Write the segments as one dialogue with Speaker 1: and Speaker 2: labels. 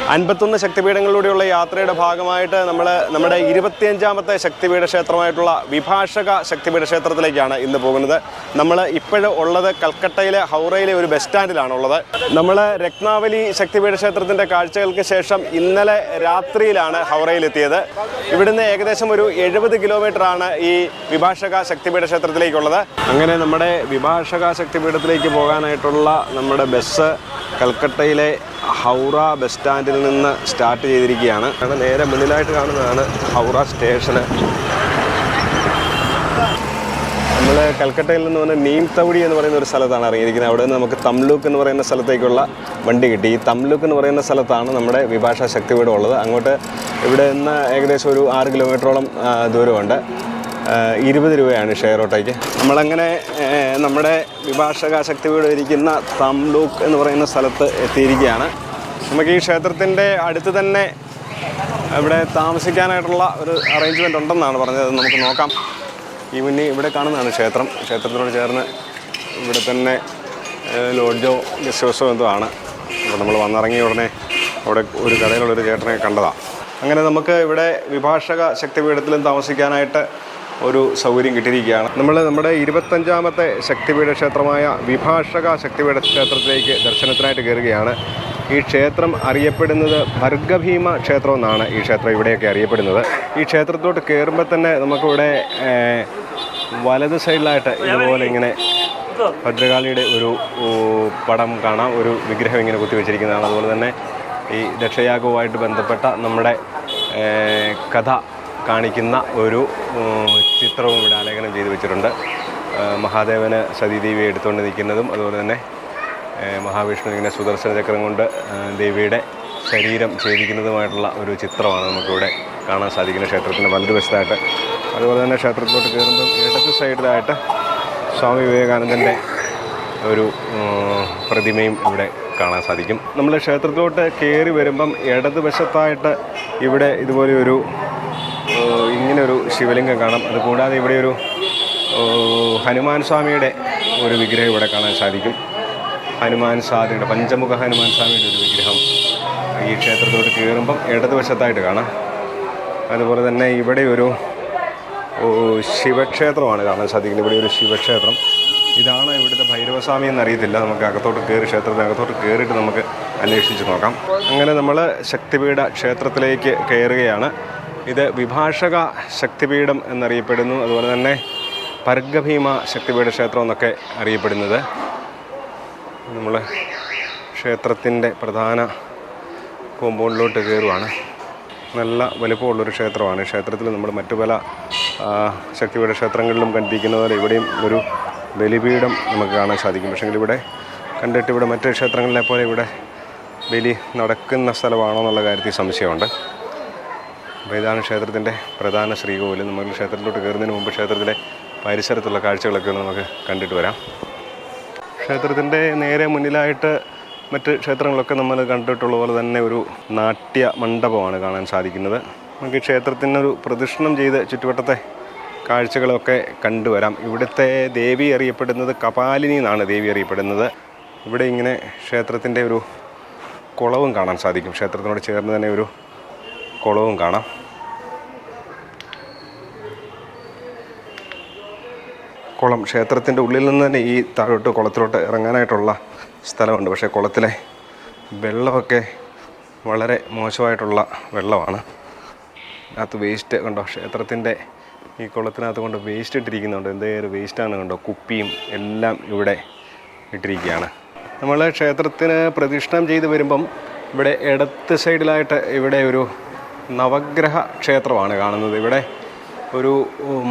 Speaker 1: 51 ശക്തിപീഠങ്ങളിലൂടെയുള്ള യാത്രയുടെ ഭാഗമായിട്ട് നമ്മുടെ 25ാമത്തെ ശക്തിപീഠ ക്ഷേത്രമായിട്ടുള്ള വിഭാഷക ശക്തിപീഠ ക്ഷേത്രത്തിലേക്കാണ് ഇന്ന് പോകുന്നത്. നമ്മൾ ഇപ്പോഴും ഉള്ളത് കൽക്കട്ടയിലെ ഹൗറയിലെ ഒരു ബസ് സ്റ്റാൻഡിലാണുള്ളത്. നമ്മൾ രത്നാവലി ശക്തിപീഠ ക്ഷേത്രത്തിൻ്റെ കാഴ്ചകൾക്ക് ശേഷം ഇന്നലെ രാത്രിയിലാണ് ഹൗറയിലെത്തിയത്. ഇവിടുന്ന് ഏകദേശം ഒരു 70 കിലോമീറ്ററാണ് ഈ വിഭാഷക ശക്തിപീഠ ക്ഷേത്രത്തിലേക്കുള്ളത്. അങ്ങനെ നമ്മുടെ വിഭാഷക ശക്തിപീഠത്തിലേക്ക് പോകാനായിട്ടുള്ള നമ്മുടെ ബസ് കൽക്കട്ടയിലെ ഹൗറ ബസ് സ്റ്റാൻഡിൽ നിന്ന് സ്റ്റാർട്ട് ചെയ്തിരിക്കുകയാണ്. നേരെ മുന്നിലായിട്ട് കാണുന്നതാണ് ഹൗറ സ്റ്റേഷന്. നമ്മൾ കൽക്കട്ടയിൽ നിന്ന് വന്ന് നീംതൗടി എന്ന് പറയുന്ന ഒരു സ്ഥലത്താണ് ഇറങ്ങിയിരിക്കുന്നത്. അവിടെ നിന്ന് നമുക്ക് തംലൂക്ക് എന്ന് പറയുന്ന സ്ഥലത്തേക്കുള്ള വണ്ടി കിട്ടി. ഈ തംലൂക്ക് എന്ന് പറയുന്ന സ്ഥലത്താണ് നമ്മുടെ വിഭാഷ ശക്തിപീഠം ഉള്ളത്. അങ്ങോട്ട് ഇവിടെ നിന്ന് ഏകദേശം ഒരു 6 കിലോമീറ്ററോളം ദൂരമുണ്ട്. 20 രൂപയാണ് ഷെയർ ഓട്ടോയ്ക്ക്. നമ്മളങ്ങനെ നമ്മുടെ വിഭാഷക ശക്തിപീഠം ഇരിക്കുന്ന തംലൂക്ക് എന്ന് പറയുന്ന സ്ഥലത്ത് എത്തിയിരിക്കുകയാണ്. നമുക്ക് ഈ ക്ഷേത്രത്തിൻ്റെ അടുത്ത് തന്നെ ഇവിടെ താമസിക്കാനായിട്ടുള്ള ഒരു അറേഞ്ച്മെൻ്റ് ഉണ്ടെന്നാണ് പറഞ്ഞത്. നമുക്ക് നോക്കാം. ഈ മുന്നിൽ ഇവിടെ കാണുന്നതാണ് ക്ഷേത്രം. ക്ഷേത്രത്തിനോട് ചേർന്ന് ഇവിടെ തന്നെ ലോഡ്ജോ ഗസ്റ്റ് ഹൗസോ എന്തോ ആണ്. അപ്പോൾ നമ്മൾ വന്നിറങ്ങിയ ഉടനെ അവിടെ ഒരു കടയിലുള്ളൊരു ചേട്ടനെ കണ്ടതാണ്. അങ്ങനെ നമുക്ക് ഇവിടെ വിഭാഷക ശക്തിപീഠത്തിലും താമസിക്കാനായിട്ട് ഒരു സൗകര്യം കിട്ടിയിരിക്കുകയാണ്. നമ്മുടെ 25ാമത്തെ ശക്തിപീഠ ക്ഷേത്രമായ വിഭാഷക ശക്തിപീഠ ക്ഷേത്രത്തിലേക്ക് ദർശനത്തിനായിട്ട് കയറുകയാണ്. ഈ ക്ഷേത്രം അറിയപ്പെടുന്നത് ഭർഗഭീമ ക്ഷേത്രം എന്നാണ് ഈ ക്ഷേത്രം ഇവിടെയൊക്കെ അറിയപ്പെടുന്നത്. ഈ ക്ഷേത്രത്തോട്ട് കയറുമ്പോൾ തന്നെ നമുക്കിവിടെ വലത് സൈഡിലായിട്ട് ഇതുപോലെ ഇങ്ങനെ ഭദ്രകാളിയുടെ ഒരു പടം കാണാം. ഒരു വിഗ്രഹം ഇങ്ങനെ കുത്തിവെച്ചിരിക്കുന്നതാണ്. അതുപോലെ തന്നെ ഈ ദക്ഷയാഗവുമായിട്ട് ബന്ധപ്പെട്ട നമ്മുടെ കഥ കാണിക്കുന്ന ഒരു ചിത്രവും ഇവിടെ ആലേഖനം ചെയ്ത് വെച്ചിട്ടുണ്ട്. മഹാദേവന് സതീദേവിയെ എടുത്തുകൊണ്ട് നിൽക്കുന്നതും അതുപോലെ തന്നെ മഹാവിഷ്ണു ഇങ്ങനെ സുദർശന ചക്രം കൊണ്ട് ദേവിയുടെ ശരീരം ഛേദിക്കുന്നതുമായിട്ടുള്ള ഒരു ചിത്രമാണ് നമുക്കിവിടെ കാണാൻ സാധിക്കുന്നത് ക്ഷേത്രത്തിൻ്റെ വലതുവശത്തായിട്ട്. അതുപോലെ തന്നെ ക്ഷേത്രത്തിലോട്ട് കയറുമ്പം ഇടത് സൈഡിലായിട്ട് സ്വാമി വിവേകാനന്ദൻ്റെ ഒരു പ്രതിമയും ഇവിടെ കാണാൻ സാധിക്കും. നമ്മൾ ക്ഷേത്രത്തിലോട്ട് കയറി വരുമ്പം ഇടതുവശത്തായിട്ട് ഇവിടെ ഇതുപോലെ ഇങ്ങനൊരു ശിവലിംഗം കാണാം. അതുകൂടാതെ ഇവിടെ ഒരു ഹനുമാൻ സ്വാമിയുടെ ഒരു വിഗ്രഹം ഇവിടെ കാണാൻ സാധിക്കും. ഹനുമാൻ സ്വാമിയുടെ പഞ്ചമുഖ ഹനുമാൻ സ്വാമിയുടെ ഒരു വിഗ്രഹം ഈ ക്ഷേത്രത്തിലോട്ട് കയറുമ്പം ഇടതുവശത്തായിട്ട് കാണാം. അതുപോലെ തന്നെ ഇവിടെ ഒരു ശിവക്ഷേത്രമാണ് കാണാൻ സാധിക്കുന്നത്. ഇവിടെ ഒരു ശിവക്ഷേത്രം. ഇതാണ് ഇവിടുത്തെ ഭൈരവസ്വാമി എന്നറിയത്തില്ല. നമുക്ക് അകത്തോട്ട് കയറി ക്ഷേത്രത്തിനകത്തോട്ട് കയറിയിട്ട് നമുക്ക് അന്വേഷിച്ച് നോക്കാം. അങ്ങനെ നമ്മൾ ശക്തിപീഠ ക്ഷേത്രത്തിലേക്ക് കയറുകയാണ്. ഇത് വിഭാഷക ശക്തിപീഠം എന്നറിയപ്പെടുന്നു. അതുപോലെ തന്നെ ഭർഗഭീമ ശക്തിപീഠ ക്ഷേത്രം എന്നൊക്കെ അറിയപ്പെടുന്നത്. നമ്മൾ ക്ഷേത്രത്തിൻ്റെ പ്രധാന കോമ്പൗണ്ടിലോട്ട് കയറുവാണ്. നല്ല വലുപ്പമുള്ളൊരു ക്ഷേത്രമാണ്. ക്ഷേത്രത്തിൽ നമ്മൾ മറ്റു പല ശക്തിപീഠ ക്ഷേത്രങ്ങളിലും കണ്ടിരിക്കുന്ന പോലെ ഇവിടെയും ഒരു ബലിപീഠം നമുക്ക് കാണാൻ സാധിക്കും. പക്ഷേ ഇവിടെ കണ്ടിട്ട് ഇവിടെ മറ്റ് ക്ഷേത്രങ്ങളിലെ പോലെ ഇവിടെ ബലി നടക്കുന്ന സ്ഥലമാണോ എന്നുള്ള കാര്യത്തിൽ സംശയമുണ്ട്. അപ്പോൾ ഇതാണ് ക്ഷേത്രത്തിൻ്റെ പ്രധാന ശ്രീകോവിൽ. നമ്മൾ ക്ഷേത്രത്തിലോട്ട് കയറുന്നതിന് മുമ്പ് ക്ഷേത്രത്തിലെ പരിസരത്തുള്ള കാഴ്ചകളൊക്കെ ഒന്ന് നമുക്ക് കണ്ടിട്ട് വരാം. ക്ഷേത്രത്തിൻ്റെ നേരെ മുന്നിലായിട്ട് മറ്റ് ക്ഷേത്രങ്ങളൊക്കെ നമ്മൾ കണ്ടിട്ടുള്ള പോലെ തന്നെ ഒരു നാട്യ മണ്ഡപമാണ് കാണാൻ സാധിക്കുന്നത്. നമുക്ക് ക്ഷേത്രത്തിനൊരു പ്രദക്ഷിണം ചെയ്ത് ചുറ്റുവട്ടത്തെ കാഴ്ചകളൊക്കെ കണ്ടുവരാം. ഇവിടുത്തെ ദേവി അറിയപ്പെടുന്നത് കപാലിനി എന്നാണ് ദേവി അറിയപ്പെടുന്നത്. ഇവിടെ ഇങ്ങനെ ക്ഷേത്രത്തിൻ്റെ ഒരു കുളവും കാണാൻ സാധിക്കും. ക്ഷേത്രത്തിനോട് ചേർന്ന് തന്നെ ഒരു കുളവും കാണാം. കുളം ക്ഷേത്രത്തിൻ്റെ ഉള്ളിൽ നിന്ന് തന്നെ ഈ താഴോട്ട് കുളത്തിലോട്ട് ഇറങ്ങാനായിട്ടുള്ള സ്ഥലമുണ്ട്. പക്ഷേ കുളത്തിലെ വെള്ളമൊക്കെ വളരെ മോശമായിട്ടുള്ള വെള്ളമാണ്. അതിനകത്ത് വേസ്റ്റ് കണ്ടോ, ക്ഷേത്രത്തിൻ്റെ ഈ കുളത്തിനകത്ത് കൊണ്ട് വേസ്റ്റ് ഇട്ടിരിക്കുന്നുണ്ട്. എന്തെങ്കിലും വേസ്റ്റാണ് കണ്ടോ, കുപ്പിയും എല്ലാം ഇവിടെ ഇട്ടിരിക്കുകയാണ്. നമ്മൾ ക്ഷേത്രത്തിന് പ്രദക്ഷിണം ചെയ്ത് വരുമ്പം ഇവിടെ ഇടത്ത് സൈഡിലായിട്ട് ഇവിടെ ഒരു നവഗ്രഹ ക്ഷേത്രമാണ് കാണുന്നത്. ഇവിടെ ഒരു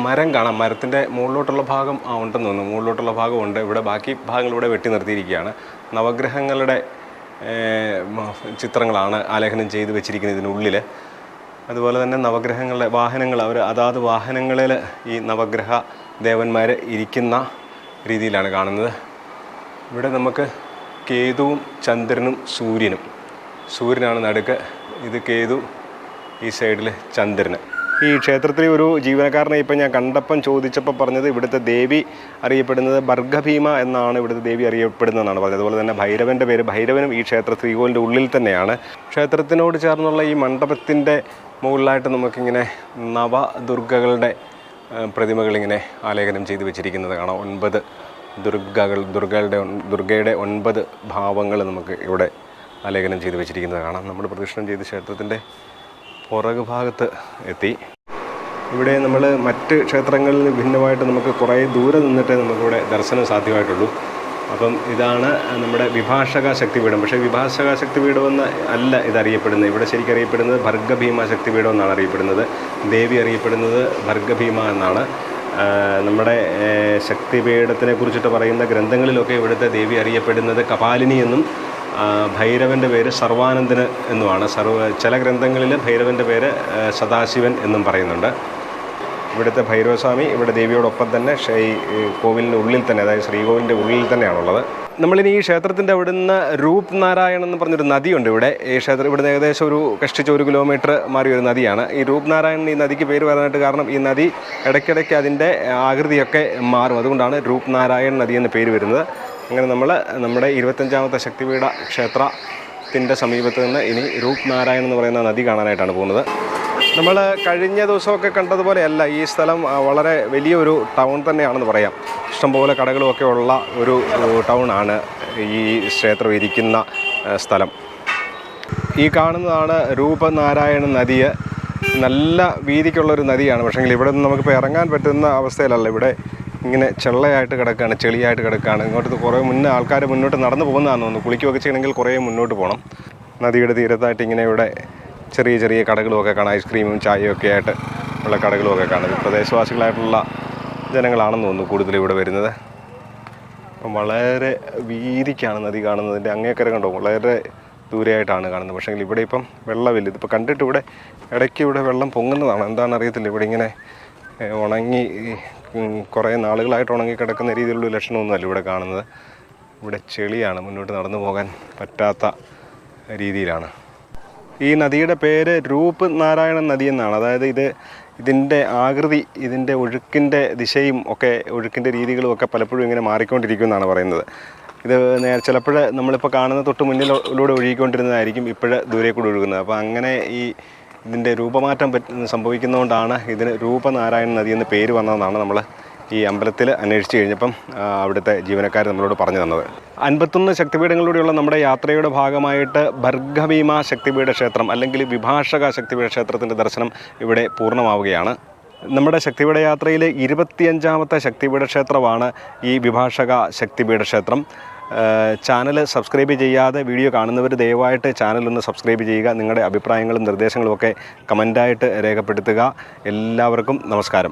Speaker 1: മരം കാണാം. മരത്തിൻ്റെ മുകളിലോട്ടുള്ള ഭാഗം ഉണ്ടെന്ന് തോന്നുന്നു. മുകളിലോട്ടുള്ള ഭാഗമുണ്ട്. ഇവിടെ ബാക്കി ഭാഗങ്ങൾ ഇവിടെ വെട്ടി നിർത്തിയിരിക്കുകയാണ്. നവഗ്രഹങ്ങളുടെ ചിത്രങ്ങളാണ് ആലേഖനം ചെയ്ത് വെച്ചിരിക്കുന്നത് ഇതിനുള്ളിൽ. അതുപോലെ തന്നെ നവഗ്രഹങ്ങളുടെ വാഹനങ്ങൾ അതാത് വാഹനങ്ങളിൽ ഈ നവഗ്രഹ ദേവന്മാർ ഇരിക്കുന്ന രീതിയിലാണ് കാണുന്നത്. ഇവിടെ നമുക്ക് കേതുവും ചന്ദ്രനും സൂര്യനാണ് നടുക്ക്. ഇത് കേതു, ഈ സൈഡിൽ ചന്ദ്രന്. ഈ ക്ഷേത്രത്തിലെ ഒരു ജീവനക്കാരനെ ഇപ്പം ഞാൻ കണ്ടപ്പം ചോദിച്ചപ്പോൾ പറഞ്ഞത് ഇവിടുത്തെ ദേവി അറിയപ്പെടുന്നത് ഭർഗഭീമ എന്നാണ് ഇവിടുത്തെ ദേവി അറിയപ്പെടുന്നതെന്നാണ് പറഞ്ഞത്. അതുപോലെ തന്നെ ഭൈരവൻ്റെ പേര് ഭൈരവനും ഈ ക്ഷേത്ര ശ്രീകോവിലിൻ്റെ ഉള്ളിൽ തന്നെയാണ്. ക്ഷേത്രത്തിനോട് ചേർന്നുള്ള ഈ മണ്ഡപത്തിൻ്റെ മുകളിലായിട്ട് നമുക്കിങ്ങനെ നവദുർഗകളുടെ പ്രതിമകളിങ്ങനെ ആലേഖനം ചെയ്ത് വെച്ചിരിക്കുന്നത് കാണാം. 9 ദുർഗയുടെ 9 ഭാവങ്ങൾ നമുക്ക് ഇവിടെ ആലേഖനം ചെയ്ത് വെച്ചിരിക്കുന്നത് കാണാം. നമ്മൾ പ്രദക്ഷിണം ചെയ്ത് ക്ഷേത്രത്തിൻ്റെ പുറകു ഭാഗത്ത് എത്തി. ഇവിടെ നമ്മൾ മറ്റ് ക്ഷേത്രങ്ങളിൽ ഭിന്നമായിട്ട് നമുക്ക് കുറേ ദൂരെ നിന്നിട്ടേ നമുക്കിവിടെ ദർശനം സാധ്യമായിട്ടുള്ളൂ. അപ്പം ഇതാണ് നമ്മുടെ വിഭാഷക ശക്തിപീഠം. പക്ഷേ വിഭാഷക ശക്തിപീഠം എന്ന് അല്ല ഇതറിയപ്പെടുന്നത്. ഇവിടെ ശരിക്കും അറിയപ്പെടുന്നത് ഭർഗഭീമ ശക്തിപീഠം എന്നാണ് അറിയപ്പെടുന്നത്. ദേവി അറിയപ്പെടുന്നത് ഭർഗഭീമ എന്നാണ്. നമ്മുടെ ശക്തിപീഠത്തിനെ കുറിച്ചിട്ട് പറയുന്ന ഗ്രന്ഥങ്ങളിലൊക്കെ ഇവിടുത്തെ ദേവി അറിയപ്പെടുന്നത് കപാലിനി എന്നും ഭൈരവൻ്റെ പേര് സർവാനന്ദന് എന്നുമാണ്. ചില ഗ്രന്ഥങ്ങളിൽ ഭൈരവൻ്റെ പേര് സദാശിവൻ എന്നും പറയുന്നുണ്ട്. ഇവിടുത്തെ ഭൈരവസ്വാമി ഇവിടെ ദേവിയോടൊപ്പം തന്നെ ഈ കോവിലിൻ്റെ ഉള്ളിൽ തന്നെ, അതായത് ശ്രീകോവിലിൻ്റെ ഉള്ളിൽ തന്നെയാണുള്ളത്. നമ്മളിനി ഈ ക്ഷേത്രത്തിൻ്റെ അവിടുന്ന് രൂപ് നാരായൺ എന്ന് പറഞ്ഞൊരു നദിയുണ്ട് ഇവിടെ. ഈ ക്ഷേത്രം ഇവിടുന്ന് ഏകദേശം ഒരു കഷ്ടിച്ച് 1 കിലോമീറ്റർ മാറിയ ഒരു നദിയാണ്. ഈ രൂപ് നാരായൺ ഈ നദിക്ക് പേര് പറയാനായിട്ട് കാരണം ഈ നദി ഇടയ്ക്കിടയ്ക്ക് അതിൻ്റെ ആകൃതിയൊക്കെ മാറും. അതുകൊണ്ടാണ് രൂപ് നാരായൺ നദി എന്ന് പേര് വരുന്നത്. അങ്ങനെ നമ്മൾ നമ്മുടെ 25ാമത്തെ ശക്തിപീഠ ക്ഷേത്രത്തിൻ്റെ സമീപത്ത് നിന്ന് ഇനി രൂപ് നാരായൺ എന്ന് പറയുന്ന നദി കാണാനായിട്ടാണ് പോകുന്നത്. നമ്മൾ കഴിഞ്ഞ ദിവസമൊക്കെ കണ്ടതുപോലെയല്ല, ഈ സ്ഥലം വളരെ വലിയൊരു ടൗൺ തന്നെയാണെന്ന് പറയാം. ഇഷ്ടംപോലെ കടകളുമൊക്കെ ഉള്ള ഒരു ടൗണാണ് ഈ ക്ഷേത്രം ഇരിക്കുന്ന സ്ഥലം. ഈ കാണുന്നതാണ് രൂപനാരായണ നദി. നല്ല വീതിക്കുള്ളൊരു നദിയാണ്. പക്ഷേങ്കിൽ ഇവിടെ നിന്ന് നമുക്കിപ്പോൾ ഇറങ്ങാൻ പറ്റുന്ന അവസ്ഥയിലല്ല. ഇവിടെ ഇങ്ങനെ ചെള്ളയായിട്ട് കിടക്കുകയാണ്, ചെളിയായിട്ട് കിടക്കുകയാണ്. ഇങ്ങോട്ട് കുറേ ആൾക്കാർ മുന്നോട്ട് നടന്നു പോകുന്നതാണെന്ന് തോന്നുന്നു. കുളിക്കുകയൊക്കെ ചെയ്യണമെങ്കിൽ കുറേ മുന്നോട്ട് പോകണം. നദിയുടെ തീരത്തായിട്ട് ഇങ്ങനെ ഇവിടെ ചെറിയ ചെറിയ കടകളുമൊക്കെ കാണാം. ഐസ്ക്രീമും ചായയും ഒക്കെ ആയിട്ട് ഉള്ള കടകളുമൊക്കെ കാണും. പ്രദേശവാസികളായിട്ടുള്ള ജനങ്ങളാണെന്ന് തോന്നുന്നു കൂടുതൽ ഇവിടെ വരുന്നത്. വളരെ വീതിക്കാണ് നദി കാണുന്നതിൻ്റെ അങ്ങേക്കര കണ്ടോ, വളരെ ദൂരെയായിട്ടാണ് കാണുന്നത്. പക്ഷേ ഇവിടെ ഇപ്പം വെള്ളമില്ല. ഇതിപ്പോൾ കണ്ടിട്ട് ഇവിടെ ഇടയ്ക്ക് ഇവിടെ വെള്ളം പൊങ്ങുന്നതാണ്, എന്താണെന്ന് അറിയത്തില്ല. ഇവിടെ ഇങ്ങനെ ഉണങ്ങി കുറേ നാളുകളായിട്ട് ഉണങ്ങി കിടക്കുന്ന രീതിയിലുള്ള ലക്ഷണമൊന്നുമല്ല ഇവിടെ കാണുന്നത്. ഇവിടെ ചെളിയാണ്, മുന്നോട്ട് നടന്നു പോകാൻ പറ്റാത്ത രീതിയിലാണ്. ഈ നദിയുടെ പേര് രൂപ് നാരായണൻ നദി എന്നാണ്. അതായത് ഇതിൻ്റെ ആകൃതി, ഇതിൻ്റെ ഒഴുക്കിൻ്റെ ദിശയും ഒക്കെ ഒഴുക്കിൻ്റെ രീതികളും ഒക്കെ പലപ്പോഴും ഇങ്ങനെ മാറിക്കൊണ്ടിരിക്കുമെന്നാണ് പറയുന്നത്. ഇത് ചിലപ്പോൾ നമ്മളിപ്പോൾ കാണുന്ന തൊട്ട് മുന്നിലൂടെ ഒഴുകിക്കൊണ്ടിരുന്നതായിരിക്കും ഇപ്പോൾ ദൂരെ കൂടെ ഒഴുകുന്നത്. അപ്പോൾ അങ്ങനെ ഇതിൻ്റെ രൂപമാറ്റം സംഭവിക്കുന്നതുകൊണ്ടാണ് ഇതിന് രൂപനാരായണൻ നദി എന്ന് പേര് വന്നതെന്നാണ് നമ്മൾ ഈ അമ്പലത്തിൽ അന്വേഷിച്ച് കഴിഞ്ഞപ്പം അവിടുത്തെ ജീവനക്കാർ നമ്മളോട് പറഞ്ഞു തന്നത്. 51 ശക്തിപീഠങ്ങളിലൂടെയുള്ള നമ്മുടെ യാത്രയുടെ ഭാഗമായിട്ട് ഭർഗഭീമ ശക്തിപീഠ ക്ഷേത്രം അല്ലെങ്കിൽ വിഭാഷക ശക്തിപീഠ ക്ഷേത്രത്തിൻ്റെ ദർശനം ഇവിടെ പൂർണ്ണമാവുകയാണ്. നമ്മുടെ ശക്തിപീഠ യാത്രയിൽ 25ാമത്തെ ശക്തിപീഠ ക്ഷേത്രമാണ് ഈ വിഭാഷക ശക്തിപീഠ ക്ഷേത്രം. ചാനൽ സബ്സ്ക്രൈബ് ചെയ്യാതെ വീഡിയോ കാണുന്നവർ ദയവായിട്ട് ചാനലൊന്ന് സബ്സ്ക്രൈബ് ചെയ്യുക. നിങ്ങളുടെ അഭിപ്രായങ്ങളും നിർദ്ദേശങ്ങളും ഒക്കെ കമൻ്റായിട്ട് രേഖപ്പെടുത്തുക. എല്ലാവർക്കും നമസ്കാരം.